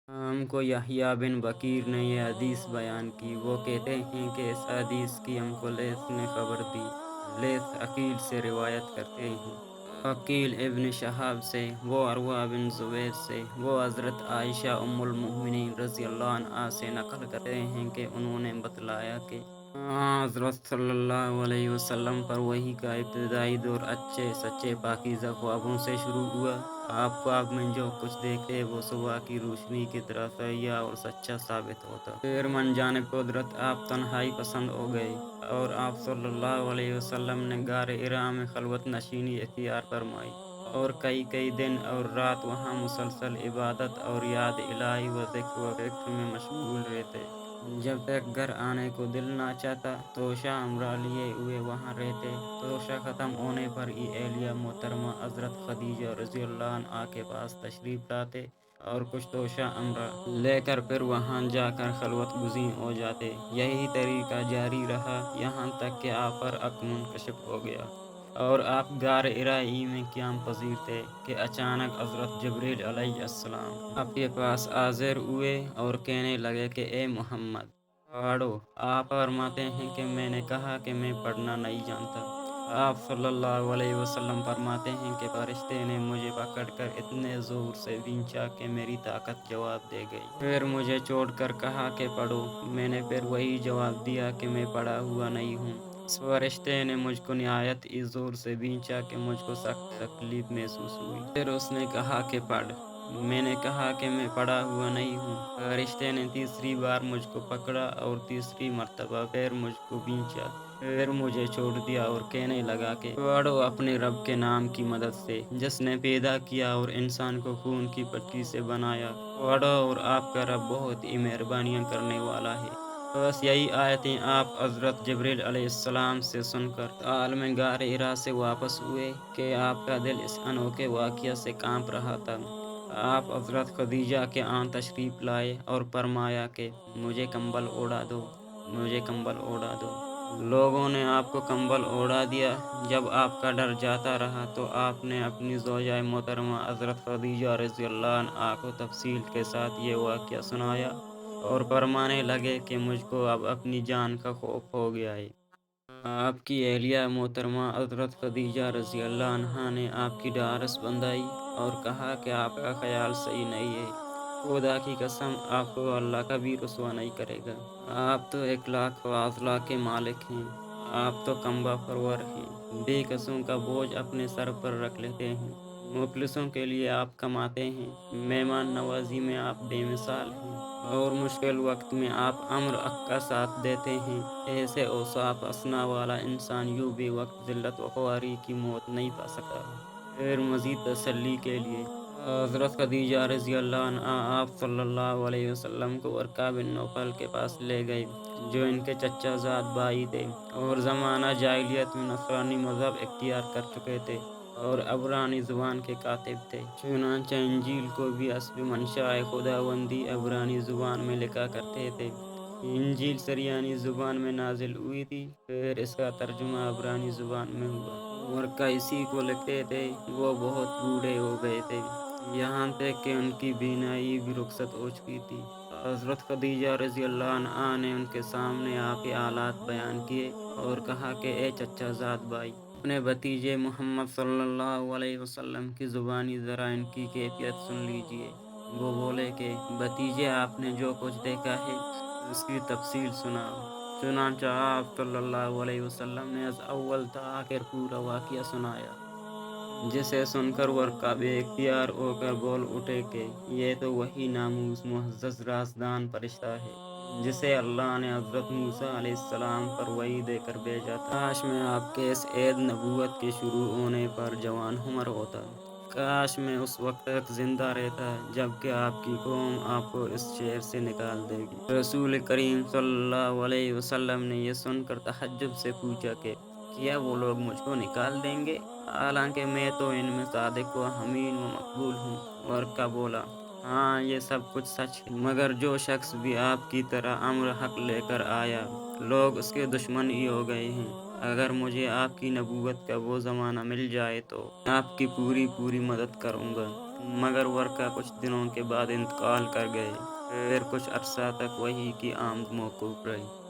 हमको यहया बिन बकीर ने ये हदीस बयान की। वो कहते हैं कि इस हदीस की हमको लेस ने खबर दी। लेस अकील से रिवायत करते हैं, अकील इब्न शहाब से, वो अरवा बिन ज़ुबैर से, वो हज़रत आयशा उम्मुल मोमिनीन रज़ियल्लाहु अन्हा से नक़ल करते हैं कि उन्होंने बतलाया कि हज़रत सल्लल्लाहु अलैहि वसल्लम पर वही का इब्तिदाई दौर अच्छे सच्चे पाकीज़ा ख्वाबों से शुरू हुआ। आप ख्वाब में जो कुछ देखते वो सुबह की रोशनी की तरह सहिया और सच्चा साबित होता। फिर मन जानिब कुदरत आप तन्हाई पसंद हो गए और आप सल्लल्लाहु अलैहि वसल्लम ने गार हिरा में खलवत नशीनी इख्तियार फरमाई और कई कई दिन और रात वहाँ मुसलसल इबादत और याद इलाही व ज़िक्र में मशगूल रहते। जब तक घर आने को दिल ना चाहता तोशा अमरा लिए हुए वहाँ रहते। तोशा ख़त्म होने पर ही एलिया मोहतरमा हज़रत खदीजा रज़ियल्लाहु अन्हा के पास तशरीफ़ लाते और कुछ तोशा अमरा लेकर फिर वहाँ जाकर खलवत गुज़ीं हो जाते। यही तरीका जारी रहा यहाँ तक कि आप पर अक मुनकशिफ हो गया और आप गार हिराई में क़याम पज़ीर थे कि अचानक हज़रत जिब्रील अलैहिस्सलाम आपके पास हाज़िर हुए और कहने लगे कि ए मोहम्मद पढ़ो। आप फरमाते हैं कि मैंने कहा कि मैं पढ़ना नहीं जानता। आप सल्लल्लाहु अलैहि वसल्लम फरमाते हैं कि फरिश्ते ने मुझे पकड़कर इतने ज़ोर से खींचा कि मेरी ताकत जवाब दे गई। फिर मुझे छोड़कर कहा कि पढ़ो। मैंने फिर वही जवाब दिया कि मैं पढ़ा हुआ नहीं हूँ। इस फरिश्ते ने मुझको निहायत ही ज़ोर से खींचा कि मुझको सख्त तकलीफ़ महसूस हुई। फिर उसने कहा कि पढ़। मैंने कहा कि मैं पढ़ा हुआ नहीं हूँ। फरिश्ते ने तीसरी बार मुझको पकड़ा और तीसरी मर्तबा फिर मुझको खींचा। फिर मुझे छोड़ दिया और कहने लगा कि पढ़ो अपने रब के नाम की मदद से जिसने पैदा किया और इंसान को खून की पट्टी से बनाया। पढ़ो और आपका रब बहुत ही मेहरबानियाँ करने वाला है। बस यही आयतें आप हज़रत जिब्रील अलैहिस्सलाम से सुनकर आलम गार हिरा से वापस हुए कि आपका दिल इस अनोखे वाक़या से काँप रहा था। आप हज़रत खदीजा के यहाँ तशरीफ़ लाए और फरमाया कि मुझे कंबल ओढ़ा दो, मुझे कंबल ओढ़ा दो। लोगों ने आपको कंबल ओढ़ा दिया। जब आपका डर जाता रहा तो आपने अपनी ज़ौजाए मोहतरमा हज़रत खदीजा रज़ियल्लाहु अन्हा को तफ़सील के साथ ये वाक़या सुनाया और फरमाने लगे कि मुझको अब अपनी जान का खौफ हो गया है। आपकी अहलिया मोहतरमा हज़रत खदीजा रज़ियल्लाहु अन्हा ने आपकी ढारस बंधाई और कहा कि आपका ख़याल सही नहीं है। खुदा की कसम आपको अल्लाह कभी रुसवा नहीं करेगा। आप तो इखलाक़ व अख़लाक़ के मालिक हैं। आप तो कम्बा परवर हैं। बेकसों का बोझ अपने सर पर रख लेते हैं। मुफ़लिसों के लिए आप कमाते हैं। मेहमान नवाज़ी में आप बेमिसाल हैं और मुश्किल वक्त में आप अम्र हक़ का साथ देते हैं। ऐसे औसाफ असना वाला इंसान यूँ बेवक्त ज़िल्लत व ख़वारी की मौत नहीं पा सकता। फिर मज़ीद तसल्ली के लिए हज़रत खदीजा रज़ियल्लाहु अन्हा आप सल्लल्लाहु अलैहि वसल्लम को वर्क़ा बिन नौफ़ल के पास ले गए जो इनके चचाज़ाद भाई थे और ज़माना जाहिलियत में नसरानी मज़हब इख्तियार कर चुके थे और अबरानी ज़ुबान के कातिब थे। चुनांचे इंजील को भी हस्ब मंशाए खुदावंदी अबरानी ज़ुबान में लिखा करते थे। इंजील सरियानी ज़ुबान में नाज़िल हुई थी, फिर इसका तर्जुमा अबरानी ज़ुबान में हुआ। वर्क़ा इसी को लिखते थे। वो बहुत बूढ़े हो गए थे, यहाँ तक कि उनकी बीनाई भी रुख़सत हो चुकी थी। हज़रत खदीजा रज़ियल्लाहु अन्हा ने उनके सामने आपके हालात बयान किए और कहा कि ए चचाज़ाद भाई, अपने भतीजे मोहम्मद सल्लल्लाहु अलैहि वसल्लम की ज़ुबानी ज़रा इनकी कैफ़ियत सुन लीजिए। वो बोले कि भतीजे आपने जो कुछ देखा है उसकी तफ़सील सुनाओ। चुनांचा आप सल्लल्लाहु अलैहि वसल्लम ने अव्वल था आखिर पूरा वाक़या सुनाया, जिसे सुनकर वर्क़ा बेख्तियार होकर बोल उठे कि ये तो वही नामूस मुअज़्ज़ज़ राज़दान फ़रिश्ता है जिसे अल्लाह ने हज़रत मूसा अलैहिस्सलाम पर वही देकर भेजा था। काश मैं आपके इस ऐद नबूवत के शुरू होने पर जवान उम्र होता। काश मैं उस वक्त तक ज़िंदा रहता जबकि आपकी कौम आपको इस शहर से निकाल देगी। रसूल करीम सल्लल्लाहु अलैहि वसल्लम ने यह सुनकर तहज्जुब से पूछा कि क्या वो लोग मुझको निकाल देंगे? हालांकि मैं तो इनमें सादिक व अमीन व मकबूल हूँ। वर्क़ा बोला, हाँ ये सब कुछ सच है, मगर जो शख्स भी आपकी तरह अम्र हक़ लेकर आया लोग उसके दुश्मन ही हो गए हैं। अगर मुझे आपकी नबूवत का वो ज़माना मिल जाए तो आपकी पूरी पूरी मदद करूँगा, مگر ورقہ کچھ دنوں کے بعد انتقال کر گئے۔ پھر کچھ عرصہ تک وحی کی آمد موقوف رہی۔